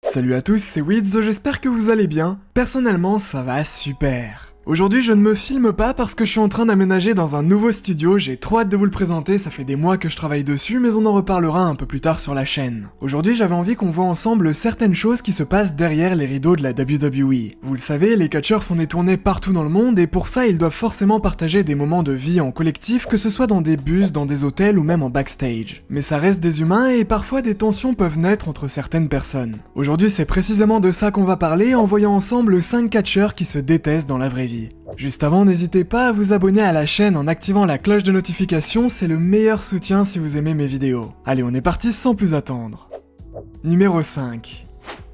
Salut à tous, c'est Wiz, j'espère que vous allez bien. Personnellement, ça va super. Aujourd'hui, je ne me filme pas parce que je suis en train d'aménager dans un nouveau studio, j'ai trop hâte de vous le présenter, ça fait des mois que je travaille dessus, mais on en reparlera un peu plus tard sur la chaîne. Aujourd'hui, j'avais envie qu'on voit ensemble certaines choses qui se passent derrière les rideaux de la WWE. Vous le savez, les catcheurs font des tournées partout dans le monde, et pour ça, ils doivent forcément partager des moments de vie en collectif, que ce soit dans des bus, dans des hôtels ou même en backstage. Mais ça reste des humains, et parfois des tensions peuvent naître entre certaines personnes. Aujourd'hui, c'est précisément de ça qu'on va parler, en voyant ensemble 5 catcheurs qui se détestent dans la vraie vie. Juste avant, n'hésitez pas à vous abonner à la chaîne en activant la cloche de notification, c'est le meilleur soutien si vous aimez mes vidéos. Allez, on est parti sans plus attendre. Numéro 5.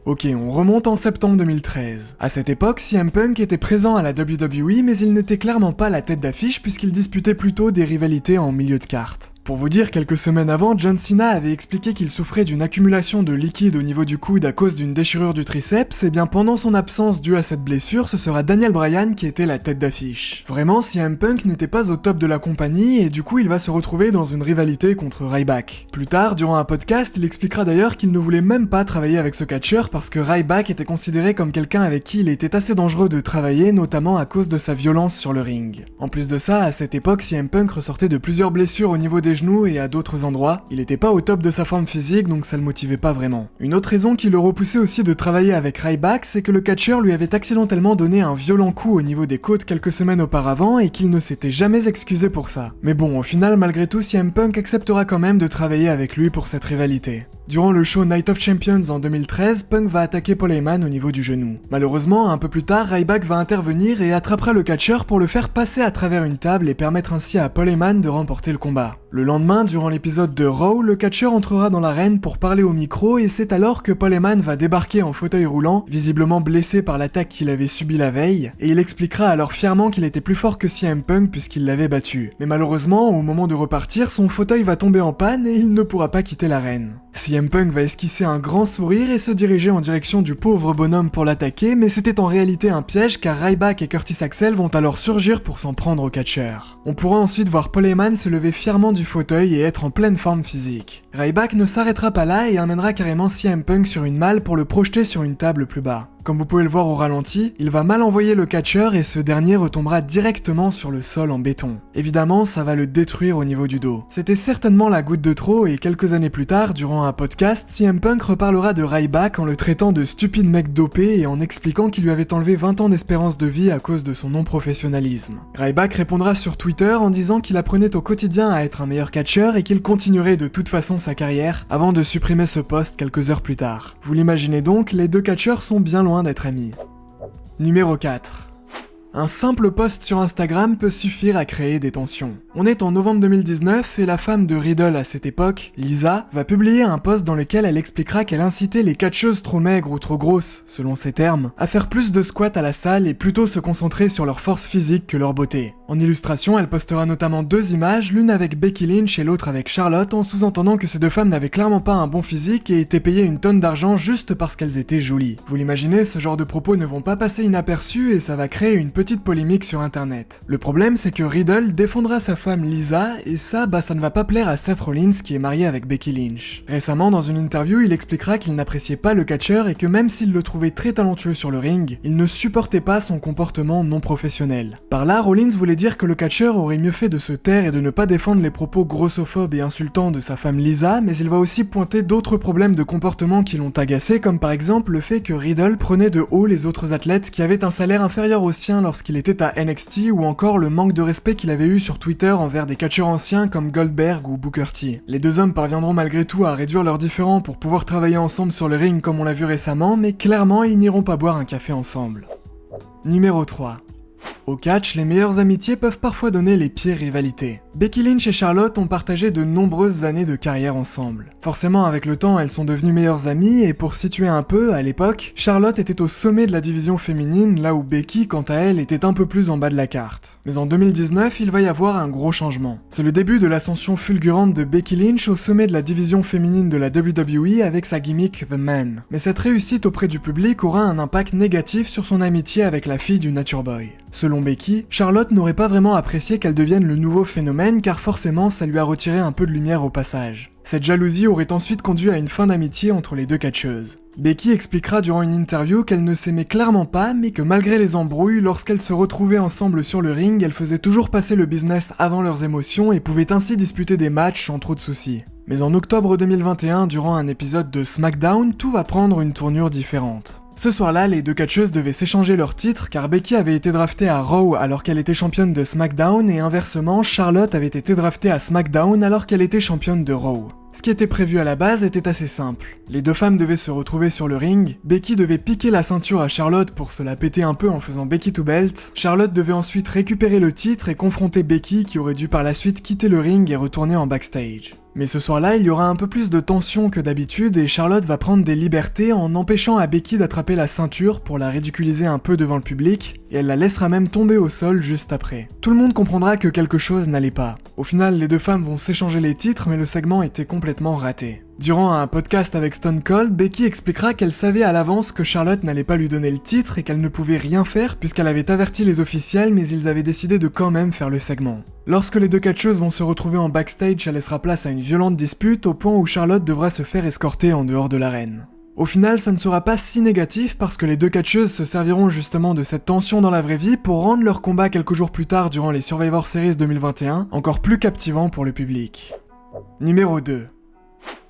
Ok, on remonte en septembre 2013. À cette époque, CM Punk était présent à la WWE, mais il n'était clairement pas la tête d'affiche puisqu'il disputait plutôt des rivalités en milieu de carte. Pour vous dire, quelques semaines avant, John Cena avait expliqué qu'il souffrait d'une accumulation de liquide au niveau du coude à cause d'une déchirure du triceps, et bien pendant son absence due à cette blessure, ce sera Daniel Bryan qui était la tête d'affiche. Vraiment, CM Punk n'était pas au top de la compagnie, et du coup il va se retrouver dans une rivalité contre Ryback. Plus tard, durant un podcast, il expliquera d'ailleurs qu'il ne voulait même pas travailler avec ce catcheur parce que Ryback était considéré comme quelqu'un avec qui il était assez dangereux de travailler, notamment à cause de sa violence sur le ring. En plus de ça, à cette époque, CM Punk ressortait de plusieurs blessures au niveau des genoux et à d'autres endroits, il était pas au top de sa forme physique donc ça le motivait pas vraiment. Une autre raison qui le repoussait aussi de travailler avec Ryback, c'est que le catcheur lui avait accidentellement donné un violent coup au niveau des côtes quelques semaines auparavant et qu'il ne s'était jamais excusé pour ça. Mais bon, au final, malgré tout, CM Punk acceptera quand même de travailler avec lui pour cette rivalité. Durant le show Night of Champions en 2013, Punk va attaquer Paul Heyman au niveau du genou. Malheureusement, un peu plus tard, Ryback va intervenir et attrapera le catcheur pour le faire passer à travers une table et permettre ainsi à Paul Heyman de remporter le combat. Le lendemain, durant l'épisode de Raw, le catcheur entrera dans l'arène pour parler au micro et c'est alors que Paul Heyman va débarquer en fauteuil roulant, visiblement blessé par l'attaque qu'il avait subie la veille, et il expliquera alors fièrement qu'il était plus fort que CM Punk puisqu'il l'avait battu. Mais malheureusement, au moment de repartir, son fauteuil va tomber en panne et il ne pourra pas quitter l'arène. CM Punk va esquisser un grand sourire et se diriger en direction du pauvre bonhomme pour l'attaquer, mais c'était en réalité un piège car Ryback et Curtis Axel vont alors surgir pour s'en prendre au catcheur. On pourra ensuite voir Paul Heyman se lever fièrement du fauteuil et être en pleine forme physique. Ryback ne s'arrêtera pas là et amènera carrément CM Punk sur une malle pour le projeter sur une table plus bas. Comme vous pouvez le voir au ralenti, il va mal envoyer le catcheur et ce dernier retombera directement sur le sol en béton. Évidemment, ça va le détruire au niveau du dos. C'était certainement la goutte de trop et quelques années plus tard, durant un podcast, CM Punk reparlera de Ryback en le traitant de stupide mec dopé et en expliquant qu'il lui avait enlevé 20 ans d'espérance de vie à cause de son non-professionnalisme. Ryback répondra sur Twitter en disant qu'il apprenait au quotidien à être un meilleur catcheur et qu'il continuerait de toute façon sa carrière avant de supprimer ce post quelques heures plus tard. Vous l'imaginez donc, les deux catcheurs sont bien loin d'être amis. Numéro 4. Un simple post sur Instagram peut suffire à créer des tensions. On est en novembre 2019 et la femme de Riddle à cette époque, Lisa, va publier un post dans lequel elle expliquera qu'elle incitait les catcheuses trop maigres ou trop grosses, selon ses termes, à faire plus de squats à la salle et plutôt se concentrer sur leur force physique que leur beauté. En illustration, elle postera notamment 2 images, l'une avec Becky Lynch et l'autre avec Charlotte, en sous-entendant que ces deux femmes n'avaient clairement pas un bon physique et étaient payées une tonne d'argent juste parce qu'elles étaient jolies. Vous l'imaginez, ce genre de propos ne vont pas passer inaperçus et ça va créer une petite polémique sur internet. Le problème, c'est que Riddle défendra sa femme Lisa, et ça ne va pas plaire à Seth Rollins qui est marié avec Becky Lynch. Récemment, dans une interview, il expliquera qu'il n'appréciait pas le catcheur et que même s'il le trouvait très talentueux sur le ring, il ne supportait pas son comportement non professionnel. Par là, Rollins voulait dire que le catcheur aurait mieux fait de se taire et de ne pas défendre les propos grossophobes et insultants de sa femme Lisa, mais il va aussi pointer d'autres problèmes de comportement qui l'ont agacé, comme par exemple le fait que Riddle prenait de haut les autres athlètes qui avaient un salaire inférieur au sien lorsqu'il était à NXT, ou encore le manque de respect qu'il avait eu sur Twitter envers des catcheurs anciens comme Goldberg ou Booker T. Les deux hommes parviendront malgré tout à réduire leurs différends pour pouvoir travailler ensemble sur le ring comme on l'a vu récemment, mais clairement ils n'iront pas boire un café ensemble. Numéro 3. Au catch, les meilleures amitiés peuvent parfois donner les pires rivalités. Becky Lynch et Charlotte ont partagé de nombreuses années de carrière ensemble. Forcément, avec le temps, elles sont devenues meilleures amies, et pour situer un peu, à l'époque, Charlotte était au sommet de la division féminine, là où Becky, quant à elle, était un peu plus en bas de la carte. Mais en 2019, il va y avoir un gros changement. C'est le début de l'ascension fulgurante de Becky Lynch au sommet de la division féminine de la WWE avec sa gimmick The Man. Mais cette réussite auprès du public aura un impact négatif sur son amitié avec la fille du Nature Boy. Selon Becky, Charlotte n'aurait pas vraiment apprécié qu'elle devienne le nouveau phénomène car forcément ça lui a retiré un peu de lumière au passage. Cette jalousie aurait ensuite conduit à une fin d'amitié entre les deux catcheuses. Becky expliquera durant une interview qu'elle ne s'aimait clairement pas, mais que malgré les embrouilles, lorsqu'elles se retrouvaient ensemble sur le ring, elles faisaient toujours passer le business avant leurs émotions et pouvaient ainsi disputer des matchs sans trop de soucis. Mais en octobre 2021, durant un épisode de SmackDown, tout va prendre une tournure différente. Ce soir-là, les deux catcheuses devaient s'échanger leurs titres car Becky avait été draftée à Raw alors qu'elle était championne de SmackDown et inversement, Charlotte avait été draftée à SmackDown alors qu'elle était championne de Raw. Ce qui était prévu à la base était assez simple. Les deux femmes devaient se retrouver sur le ring, Becky devait piquer la ceinture à Charlotte pour se la péter un peu en faisant Becky to belt, Charlotte devait ensuite récupérer le titre et confronter Becky qui aurait dû par la suite quitter le ring et retourner en backstage. Mais ce soir-là, il y aura un peu plus de tension que d'habitude et Charlotte va prendre des libertés en empêchant à Becky d'attraper la ceinture pour la ridiculiser un peu devant le public, et elle la laissera même tomber au sol juste après. Tout le monde comprendra que quelque chose n'allait pas. Au final, les deux femmes vont s'échanger les titres, mais le segment était complètement raté. Durant un podcast avec Stone Cold, Becky expliquera qu'elle savait à l'avance que Charlotte n'allait pas lui donner le titre et qu'elle ne pouvait rien faire puisqu'elle avait averti les officiels mais ils avaient décidé de quand même faire le segment. Lorsque les deux catcheuses vont se retrouver en backstage, ça laissera place à une violente dispute au point où Charlotte devra se faire escorter en dehors de l'arène. Au final, ça ne sera pas si négatif parce que les deux catcheuses se serviront justement de cette tension dans la vraie vie pour rendre leur combat quelques jours plus tard durant les Survivor Series 2021 encore plus captivant pour le public. Numéro 2.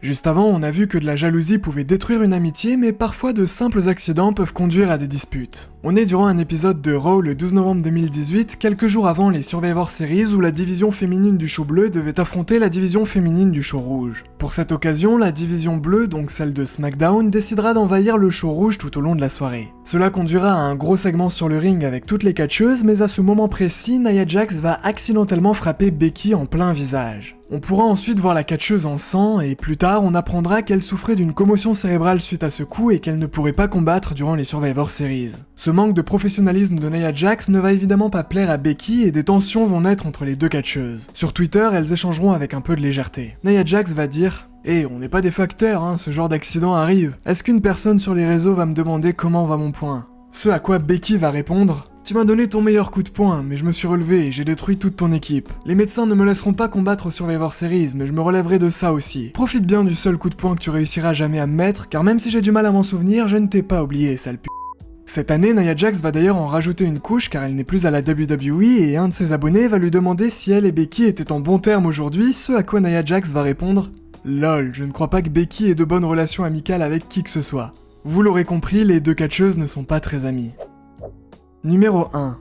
Juste avant, on a vu que de la jalousie pouvait détruire une amitié, mais parfois de simples accidents peuvent conduire à des disputes. On est durant un épisode de Raw le 12 novembre 2018, quelques jours avant les Survivor Series où la division féminine du show bleu devait affronter la division féminine du show rouge. Pour cette occasion, la division bleue, donc celle de SmackDown, décidera d'envahir le show rouge tout au long de la soirée. Cela conduira à un gros segment sur le ring avec toutes les catcheuses, mais à ce moment précis, Nia Jax va accidentellement frapper Becky en plein visage. On pourra ensuite voir la catcheuse en sang et plus tard on apprendra qu'elle souffrait d'une commotion cérébrale suite à ce coup et qu'elle ne pourrait pas combattre durant les Survivor Series. Ce manque de professionnalisme de Nia Jax ne va évidemment pas plaire à Becky et des tensions vont naître entre les deux catcheuses. Sur Twitter, elles échangeront avec un peu de légèreté. Nia Jax va dire « on n'est pas des facteurs, hein, ce genre d'accident arrive. Est-ce qu'une personne sur les réseaux va me demander comment va mon poing ?» Ce à quoi Becky va répondre « Tu m'as donné ton meilleur coup de poing, mais je me suis relevé et j'ai détruit toute ton équipe. Les médecins ne me laisseront pas combattre au Survivor Series, mais je me relèverai de ça aussi. Profite bien du seul coup de poing que tu réussiras jamais à me mettre, car même si j'ai du mal à m'en souvenir, je ne t'ai pas oublié, sale p***. » Cette année, Nia Jax va d'ailleurs en rajouter une couche car elle n'est plus à la WWE et un de ses abonnés va lui demander si elle et Becky étaient en bons termes aujourd'hui, ce à quoi Nia Jax va répondre « Lol, je ne crois pas que Becky ait de bonnes relations amicales avec qui que ce soit. » Vous l'aurez compris, les deux catcheuses ne sont pas très amies. Numéro 1.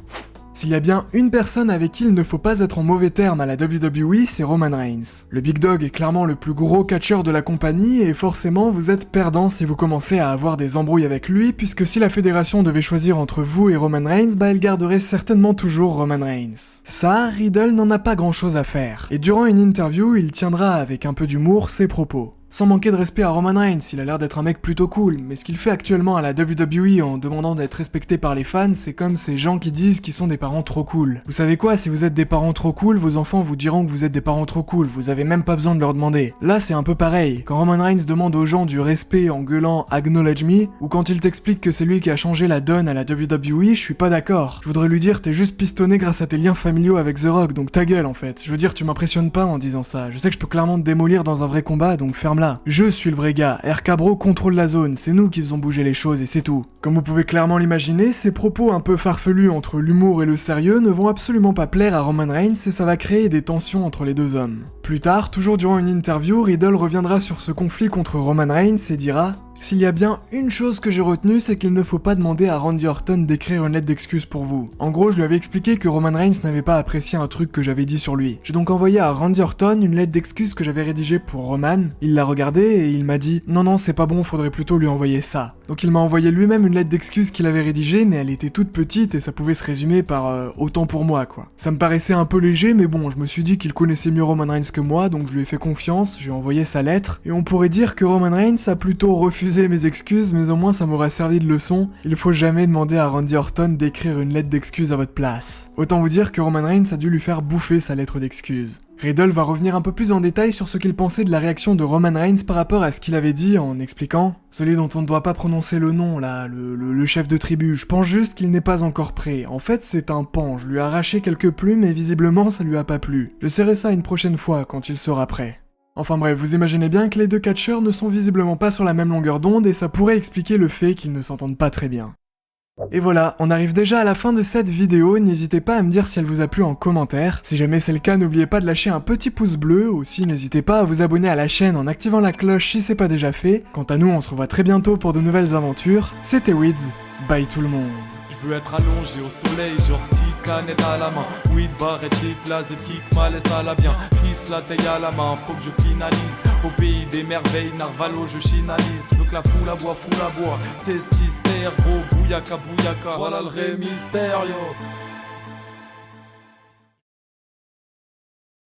S'il y a bien une personne avec qui il ne faut pas être en mauvais termes à la WWE, c'est Roman Reigns. Le Big Dog est clairement le plus gros catcheur de la compagnie et forcément vous êtes perdant si vous commencez à avoir des embrouilles avec lui puisque si la fédération devait choisir entre vous et Roman Reigns, elle garderait certainement toujours Roman Reigns. Ça, Riddle n'en a pas grand chose à faire. Et durant une interview, il tiendra avec un peu d'humour ses propos. Sans manquer de respect à Roman Reigns, il a l'air d'être un mec plutôt cool, mais ce qu'il fait actuellement à la WWE en demandant d'être respecté par les fans, c'est comme ces gens qui disent qu'ils sont des parents trop cool. Vous savez quoi, si vous êtes des parents trop cool, vos enfants vous diront que vous êtes des parents trop cool, vous avez même pas besoin de leur demander. Là, c'est un peu pareil. Quand Roman Reigns demande aux gens du respect en gueulant « Acknowledge me », ou quand il t'explique que c'est lui qui a changé la donne à la WWE, je suis pas d'accord. Je voudrais lui dire « T'es juste pistonné grâce à tes liens familiaux avec The Rock, donc ta gueule en fait. Je veux dire, tu m'impressionnes pas en disant ça. Je sais que je peux clairement te démolir dans un vrai combat, donc ferme-la. Je suis le vrai gars, RK Bro contrôle la zone, c'est nous qui faisons bouger les choses et c'est tout. » Comme vous pouvez clairement l'imaginer, ces propos un peu farfelus entre l'humour et le sérieux ne vont absolument pas plaire à Roman Reigns et ça va créer des tensions entre les deux hommes. Plus tard, toujours durant une interview, Riddle reviendra sur ce conflit contre Roman Reigns et dira « S'il y a bien une chose que j'ai retenue, c'est qu'il ne faut pas demander à Randy Orton d'écrire une lettre d'excuse pour vous. » En gros, je lui avais expliqué que Roman Reigns n'avait pas apprécié un truc que j'avais dit sur lui. J'ai donc envoyé à Randy Orton une lettre d'excuse que j'avais rédigée pour Roman. Il l'a regardée et il m'a dit « Non, c'est pas bon, faudrait plutôt lui envoyer ça. » Donc il m'a envoyé lui-même une lettre d'excuse qu'il avait rédigée, mais elle était toute petite et ça pouvait se résumer par autant pour moi quoi. Ça me paraissait un peu léger, mais bon, je me suis dit qu'il connaissait mieux Roman Reigns que moi, donc je lui ai fait confiance, j'ai envoyé sa lettre, et on pourrait dire que Roman Reigns a plutôt refusé mes excuses, mais au moins ça m'aurait servi de leçon. Il faut jamais demander à Randy Orton d'écrire une lettre d'excuse à votre place. Autant vous dire que Roman Reigns a dû lui faire bouffer sa lettre d'excuse. Riddle va revenir un peu plus en détail sur ce qu'il pensait de la réaction de Roman Reigns par rapport à ce qu'il avait dit en expliquant « Celui dont on ne doit pas prononcer le nom là, le chef de tribu, je pense juste qu'il n'est pas encore prêt. En fait c'est un pan, je lui ai arraché quelques plumes et visiblement ça lui a pas plu. J'essaierai ça une prochaine fois quand il sera prêt. » Enfin bref, vous imaginez bien que les deux catcheurs ne sont visiblement pas sur la même longueur d'onde et ça pourrait expliquer le fait qu'ils ne s'entendent pas très bien. Et voilà, on arrive déjà à la fin de cette vidéo, n'hésitez pas à me dire si elle vous a plu en commentaire. Si jamais c'est le cas, n'oubliez pas de lâcher un petit pouce bleu, aussi n'hésitez pas à vous abonner à la chaîne en activant la cloche si c'est pas déjà fait. Quant à nous, on se revoit très bientôt pour de nouvelles aventures. C'était Weeds, bye tout le monde. Je veux être allongé au soleil, genre petite canette à la main. Weed, barrette, shit, la kick, mal et ça la bien. Kiss la taille à la main, faut que je finalise. Au pays des merveilles, Narvalo, je chinalise. Je veux que la foule aboie, c'est stister, gros bouyaka, bouyaka. Voilà le ré mystère, yo.